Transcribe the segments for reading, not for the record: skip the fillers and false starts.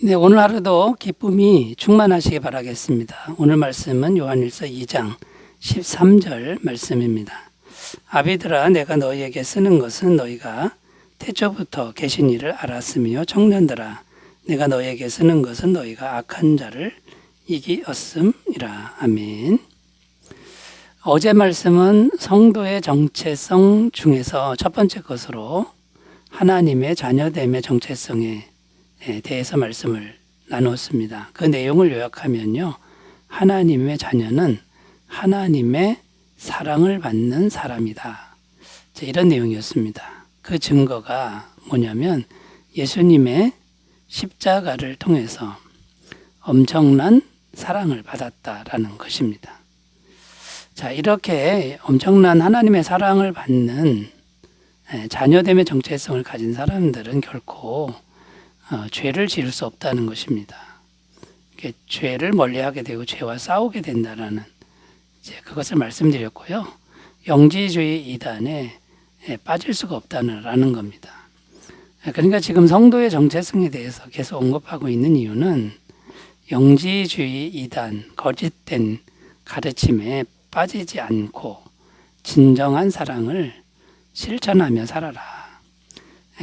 네, 오늘 하루도 기쁨이 충만하시기 바라겠습니다. 오늘 말씀은 요한일서 2장 13절 말씀입니다. 아비들아, 내가 너희에게 쓰는 것은 너희가 태초부터 계신 이를 알았으며, 청년들아, 내가 너희에게 쓰는 것은 너희가 악한 자를 이기었음이라. 아멘. 어제 말씀은 성도의 정체성 중에서 첫 번째 것으로 하나님의 자녀됨의 정체성에 대해서 말씀을 나누었습니다. 그 내용을 요약하면요, 하나님의 자녀는 하나님의 사랑을 받는 사람이다, 이런 내용이었습니다. 그 증거가 뭐냐면 예수님의 십자가를 통해서 엄청난 사랑을 받았다라는 것입니다. 자, 이렇게 엄청난 하나님의 사랑을 받는 자녀됨의 정체성을 가진 사람들은 결코 죄를 지을 수 없다는 것입니다. 죄를 멀리하게 되고 죄와 싸우게 된다라는 그것을 말씀드렸고요. 영지주의 이단에 빠질 수가 없다는 겁니다. 그러니까 지금 성도의 정체성에 대해서 계속 언급하고 있는 이유는 영지주의 이단, 거짓된 가르침에 빠지지 않고 진정한 사랑을 실천하며 살아라.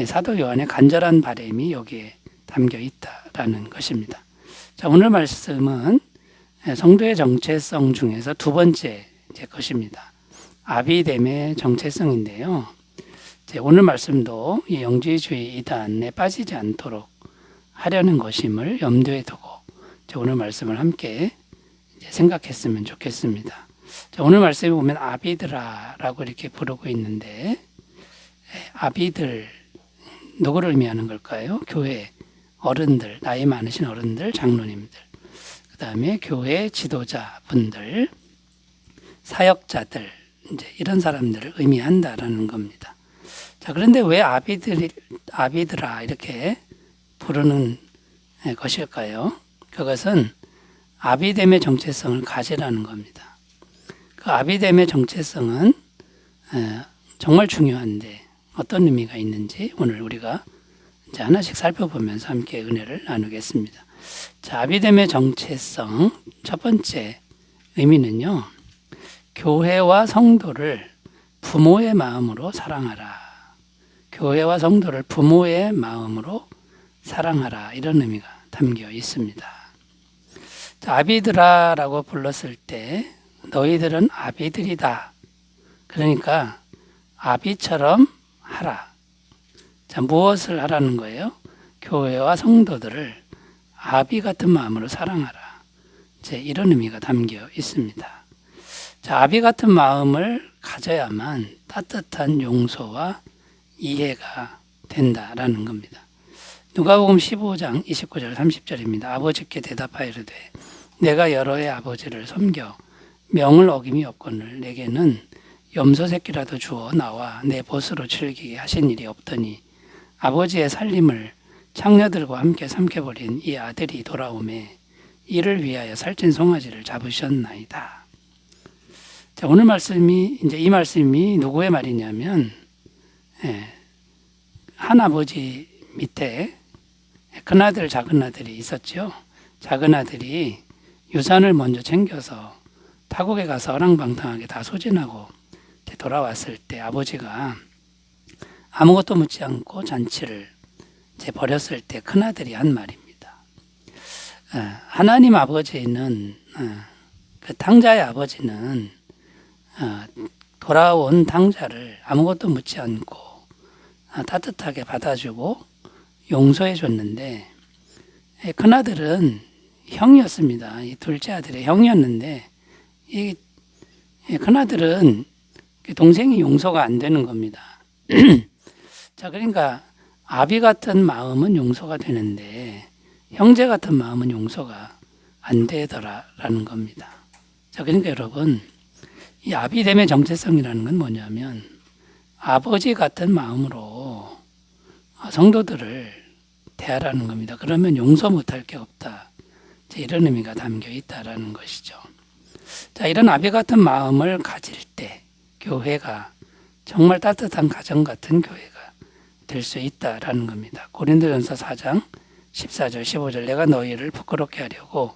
사도 요한의 간절한 바람이 여기에 담겨 있다라는 것입니다. 자, 오늘 말씀은 성도의 정체성 중에서 두 번째 것입니다. 아비됨의 정체성인데요. 오늘 말씀도 이 영지주의 이단에 빠지지 않도록 하려는 것임을 염두에 두고 오늘 말씀을 함께 생각했으면 좋겠습니다. 자, 오늘 말씀에 보면 아비들아라고 이렇게 부르고 있는데, 아비들 누구를 의미하는 걸까요? 교회 어른들, 나이 많으신 어른들, 장로님들, 그 다음에 교회 지도자분들, 사역자들, 이런 사람들을 의미한다라는 겁니다. 자, 그런데 왜 아비들아 이렇게 부르는 것일까요? 그것은 아비됨의 정체성을 가지라는 겁니다. 그 아비됨의 정체성은 정말 중요한데 어떤 의미가 있는지 오늘 우리가 이제 하나씩 살펴보면서 함께 은혜를 나누겠습니다. 자, 아비됨의 정체성 첫 번째 의미는요, 교회와 성도를 부모의 마음으로 사랑하라. 교회와 성도를 부모의 마음으로 사랑하라, 이런 의미가 담겨 있습니다. 자, 아비들아라고 불렀을 때 너희들은 아비들이다. 그러니까 아비처럼 하라. 자, 무엇을 하라는 거예요? 교회와 성도들을 아비 같은 마음으로 사랑하라. 이런 의미가 담겨 있습니다. 자, 아비 같은 마음을 가져야만 따뜻한 용서와 이해가 된다라는 겁니다. 누가복음 15장 29절 30절입니다. 아버지께 대답하여 이르되 내가 여러 해 아버지를 섬겨 명을 어김이 없거늘 내게는 염소 새끼라도 주어 나와 내 벗으로 즐기게 하신 일이 없더니 아버지의 살림을 창녀들과 함께 삼켜버린 이 아들이 돌아오매 이를 위하여 살찐 송아지를 잡으셨나이다. 자, 오늘 말씀이 이 말씀이 누구의 말이냐면 한 아버지 밑에 큰아들 작은아들이 있었죠. 작은아들이 유산을 먼저 챙겨서 타국에 가서 어랑방탕하게 다 소진하고 돌아왔을 때 아버지가 아무것도 묻지 않고 잔치를 벌였을 때 큰아들이 한 말입니다. 하나님 아버지는, 그 탕자의 아버지는 돌아온 탕자를 아무것도 묻지 않고 따뜻하게 받아주고 용서해 줬는데, 큰아들은 형이었습니다. 이 둘째 아들의 형이었는데 이 큰아들은 동생이 용서가 안 되는 겁니다. 자, 그러니까 아비 같은 마음은 용서가 되는데 형제 같은 마음은 용서가 안 되더라라는 겁니다. 자, 그러니까 여러분, 이 아비됨의 정체성이라는 건 뭐냐면 아버지 같은 마음으로 성도들을 대하라는 겁니다. 그러면 용서 못할 게 없다, 이런 의미가 담겨 있다라는 것이죠. 자, 이런 아비 같은 마음을 가질 때 교회가 정말 따뜻한 가정 같은 교회가 될 수 있다라는 겁니다. 고린도전서 4장 14절, 15절 내가 너희를 부끄럽게 하려고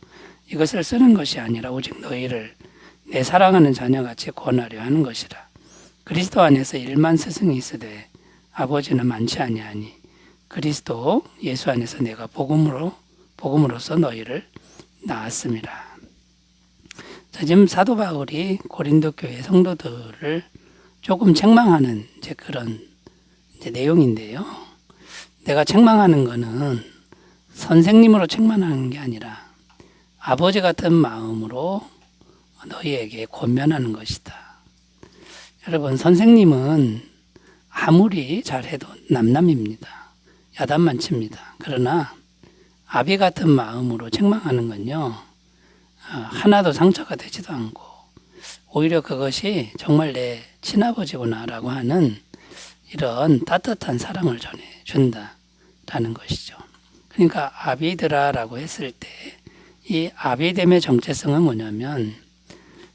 이것을 쓰는 것이 아니라 오직 너희를 내 사랑하는 자녀같이 권하려 하는 것이라. 그리스도 안에서 1만 스승이 있으되 아버지는 많지 아니하니 그리스도 예수 안에서 내가 복음으로써 너희를 낳았음이라. 자, 지금 사도 바울이 고린도 교회 성도들을 조금 책망하는 그런 내용인데요. 내가 책망하는 것은 선생님으로 책망하는 게 아니라 아버지 같은 마음으로 너희에게 권면하는 것이다. 여러분, 선생님은 아무리 잘해도 남남입니다. 야단만 칩니다. 그러나 아비 같은 마음으로 책망하는 건요, 하나도 상처가 되지도 않고 오히려 그것이 정말 내 친아버지구나라고 하는 이런 따뜻한 사랑을 전해준다라는 것이죠. 그러니까 아비드라라고 했을 때 이 아비됨의 정체성은 뭐냐면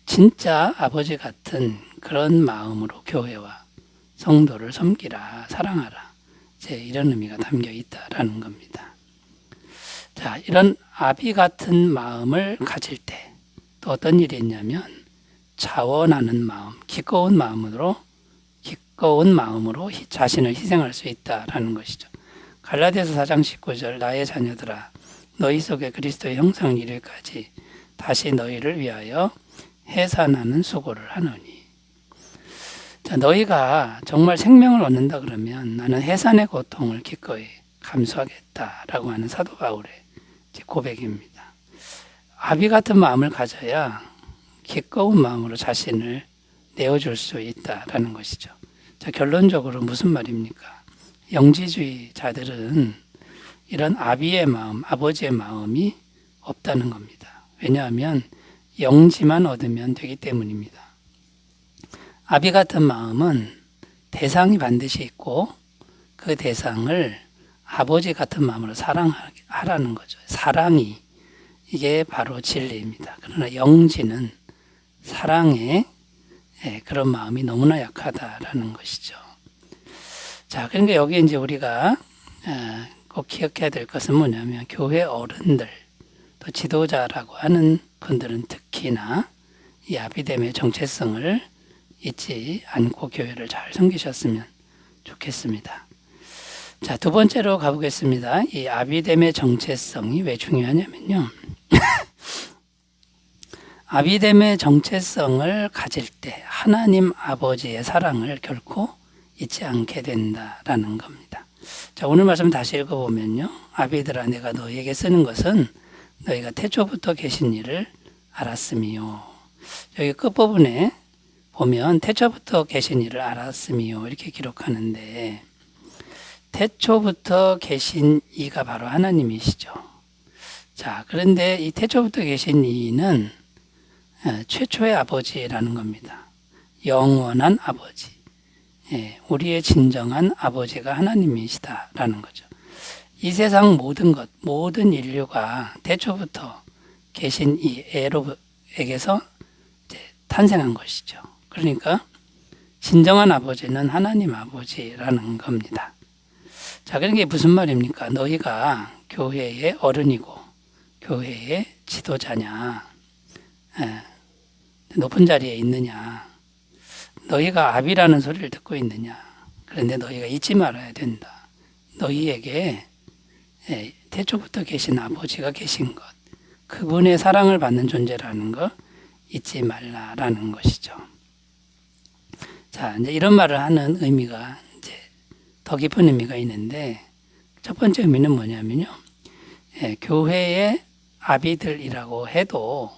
진짜 아버지 같은 그런 마음으로 교회와 성도를 섬기라, 사랑하라, 이런 의미가 담겨 있다라는 겁니다. 자, 이런 아비 같은 마음을 가질 때 또 어떤 일이 있냐면 자원하는 마음, 기꺼운 마음으로 자신을 희생할 수 있다라는 것이죠. 갈라디아서 4장 19절 나의 자녀들아 너희 속에 그리스도의 형상을 이룰까지 다시 너희를 위하여 해산하는 수고를 하노니. 자, 너희가 정말 생명을 얻는다 그러면 나는 해산의 고통을 기꺼이 감수하겠다라고 하는 사도 바울의 고백입니다. 아비 같은 마음을 가져야 기꺼운 마음으로 자신을 내어줄 수 있다라는 것이죠. 자, 결론적으로 무슨 말입니까? 영지주의자들은 이런 아비의 마음, 아버지의 마음이 없다는 겁니다. 왜냐하면 영지만 얻으면 되기 때문입니다. 아비 같은 마음은 대상이 반드시 있고 그 대상을 아버지 같은 마음으로 사랑하라는 거죠. 사랑이 이게 바로 진리입니다. 그러나 영지는 사랑의 그런 마음이 너무나 약하다라는 것이죠. 자, 그러니까 여기 이제 우리가 꼭 기억해야 될 것은 뭐냐면 교회 어른들 또 지도자라고 하는 분들은 특히나 이 아비됨의 정체성을 잊지 않고 교회를 잘 섬기셨으면 좋겠습니다. 자, 두 번째로 가보겠습니다. 이 아비됨의 정체성이 왜 중요하냐면요. 아비됨의 정체성을 가질 때 하나님 아버지의 사랑을 결코 잊지 않게 된다라는 겁니다. 자, 오늘 말씀 다시 읽어보면요. 아비들아 내가 너희에게 쓰는 것은 너희가 태초부터 계신 일을 알았음이요. 여기 끝부분에 보면 태초부터 계신 일을 알았음이요 이렇게 기록하는데 태초부터 계신 이가 바로 하나님이시죠. 자, 그런데 이 태초부터 계신 이는 최초의 아버지라는 겁니다. 영원한 아버지. 우리의 진정한 아버지가 하나님이시다라는 거죠. 이 세상 모든 인류가 태초부터 계신 이 에로에게서 탄생한 것이죠. 그러니까 진정한 아버지는 하나님 아버지라는 겁니다. 자, 그런 게 무슨 말입니까? 너희가 교회의 어른이고 교회의 지도자냐, 높은 자리에 있느냐, 너희가 아비라는 소리를 듣고 있느냐. 그런데 너희가 잊지 말아야 된다. 너희에게 태초부터 계신 아버지가 계신 것, 그분의 사랑을 받는 존재라는 거 잊지 말라라는 것이죠. 자, 이제 이런 말을 하는 의미가 이제 더 깊은 의미가 있는데 첫 번째 의미는 뭐냐면요. 교회의 아비들이라고 해도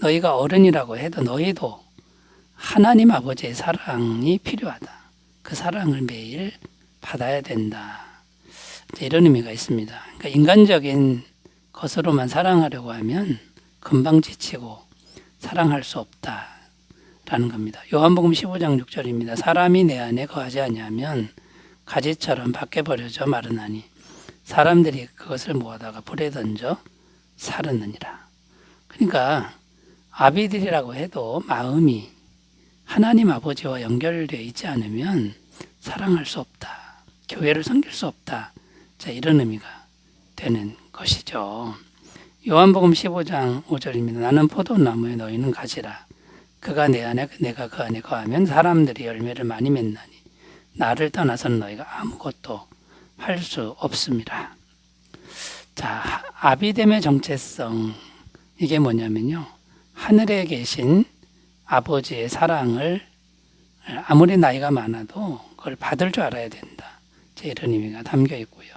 너희가 어른이라고 해도 너희도 하나님 아버지의 사랑이 필요하다. 그 사랑을 매일 받아야 된다. 이런 의미가 있습니다. 그러니까 인간적인 것으로만 사랑하려고 하면 금방 지치고 사랑할 수 없다라는 겁니다. 요한복음 15장 6절입니다. 사람이 내 안에 거하지 아니하면 가지처럼 밖에 버려져 마르나니 사람들이 그것을 모아다가 불에 던져 사르느니라. 그러니까 아비들이라고 해도 마음이 하나님 아버지와 연결되어 있지 않으면 사랑할 수 없다. 교회를 섬길 수 없다. 자, 이런 의미가 되는 것이죠. 요한복음 15장 5절입니다. 나는 포도나무에 너희는 가지라. 그가 내 안에 내가 그 안에 거하면 사람들이 열매를 많이 맺나니 나를 떠나서는 너희가 아무것도 할 수 없습니다. 자, 아비됨의 정체성, 이게 뭐냐면요, 하늘에 계신 아버지의 사랑을 아무리 나이가 많아도 그걸 받을 줄 알아야 된다, 이런 의미가 담겨 있고요.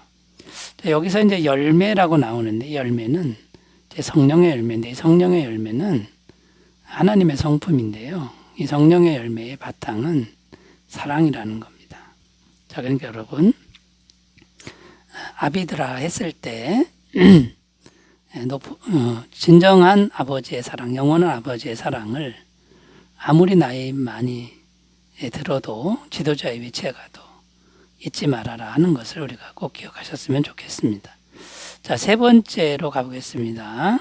자, 여기서 이제 열매라고 나오는데, 이 열매는 이제 성령의 열매인데, 이 성령의 열매는 하나님의 성품인데요, 이 성령의 열매의 바탕은 사랑이라는 겁니다. 자, 그러니까 여러분, 아비드라 했을 때 진정한 아버지의 사랑, 영원한 아버지의 사랑을 아무리 나이 많이 들어도 지도자의 위치에 가도 잊지 말아라 하는 것을 우리가 꼭 기억하셨으면 좋겠습니다. 자, 세 번째로 가보겠습니다.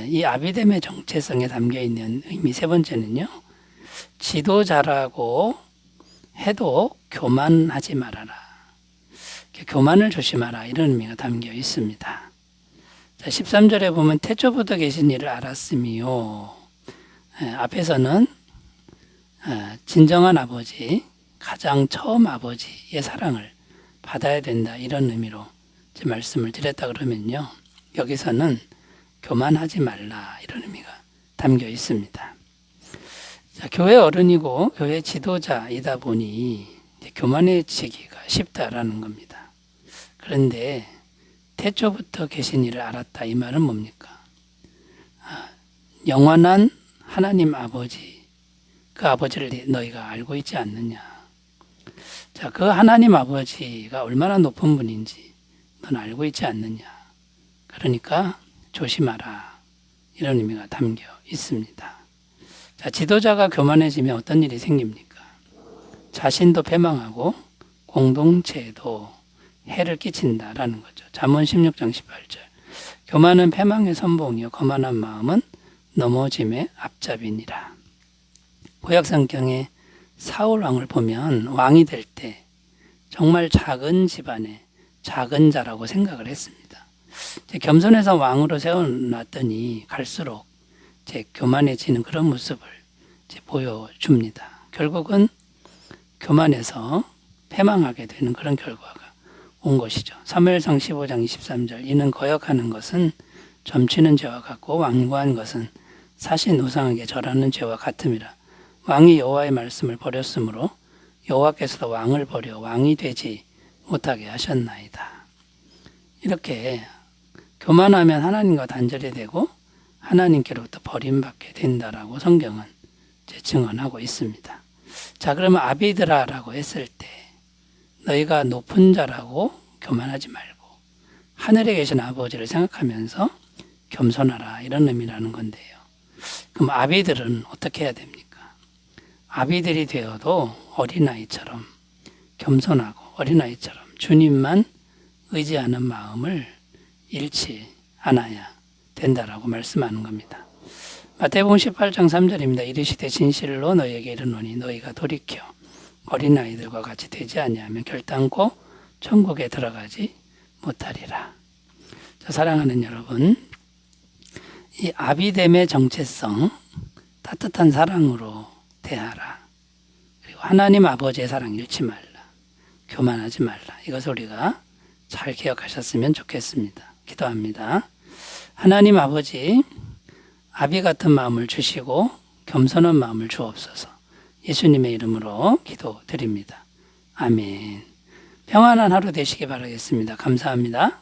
이 아비됨의 정체성에 담겨있는 의미 세 번째는요, 지도자라고 해도 교만하지 말아라, 교만을 조심하라, 이런 의미가 담겨 있습니다. 자, 13절에 보면 태초부터 계신 이를 알았으며, 앞에서는 진정한 아버지, 가장 처음 아버지의 사랑을 받아야 된다, 이런 의미로 말씀을 드렸다 그러면요, 여기서는 교만하지 말라, 이런 의미가 담겨 있습니다. 자, 교회 어른이고 교회 지도자이다 보니 교만해지기가 쉽다라는 겁니다. 그런데 태초부터 계신 이를 알았다, 이 말은 뭡니까? 영원한 하나님 아버지, 그 아버지를 너희가 알고 있지 않느냐. 자, 그 하나님 아버지가 얼마나 높은 분인지 넌 알고 있지 않느냐. 그러니까 조심하라, 이런 의미가 담겨 있습니다. 자, 지도자가 교만해지면 어떤 일이 생깁니까? 자신도 패망하고 공동체에도 해를 끼친다라는 거죠. 잠언 16장 18절. 교만은 패망의 선봉이요 거만한 마음은 넘어짐의 앞잡이니라. 구약 성경에 사울 왕을 보면 왕이 될 때 정말 작은 집안의 작은 자라고 생각을 했습니다. 겸손해서 왕으로 세워놨더니 갈수록 교만해지는 그런 모습을 보여줍니다. 결국은 교만해서 패망하게 되는 그런 결과가 온 것이죠. 사무엘상 15장 23절. 이는 거역하는 것은 점치는 죄와 같고 완고한 것은 사신 우상에게 절하는 죄와 같음이라. 왕이 여호와의 말씀을 버렸으므로 여호와께서도 왕을 버려 왕이 되지 못하게 하셨나이다. 이렇게 교만하면 하나님과 단절이 되고 하나님께로부터 버림받게 된다라고 성경은 증언하고 있습니다. 자, 그러면 아비드라라고 했을 때 너희가 높은 자라고 교만하지 말고 하늘에 계신 아버지를 생각하면서 겸손하라, 이런 의미라는 건데요. 그럼 아비들은 어떻게 해야 됩니까? 아비들이 되어도 어린아이처럼 겸손하고 어린아이처럼 주님만 의지하는 마음을 잃지 않아야 된다라고 말씀하는 겁니다. 마태복음 18장 3절입니다. 이르시되 진실로 너희에게 이르노니 너희가 돌이켜 어린아이들과 같이 되지 아니하면 결단코 천국에 들어가지 못하리라. 자, 사랑하는 여러분, 이 아비됨의 정체성, 따뜻한 사랑으로 대하라. 그리고 하나님 아버지의 사랑 잃지 말라. 교만하지 말라. 이것을 우리가 잘 기억하셨으면 좋겠습니다. 기도합니다. 하나님 아버지, 아비 같은 마음을 주시고 겸손한 마음을 주옵소서. 예수님의 이름으로 기도드립니다. 아멘. 평안한 하루 되시기 바라겠습니다. 감사합니다.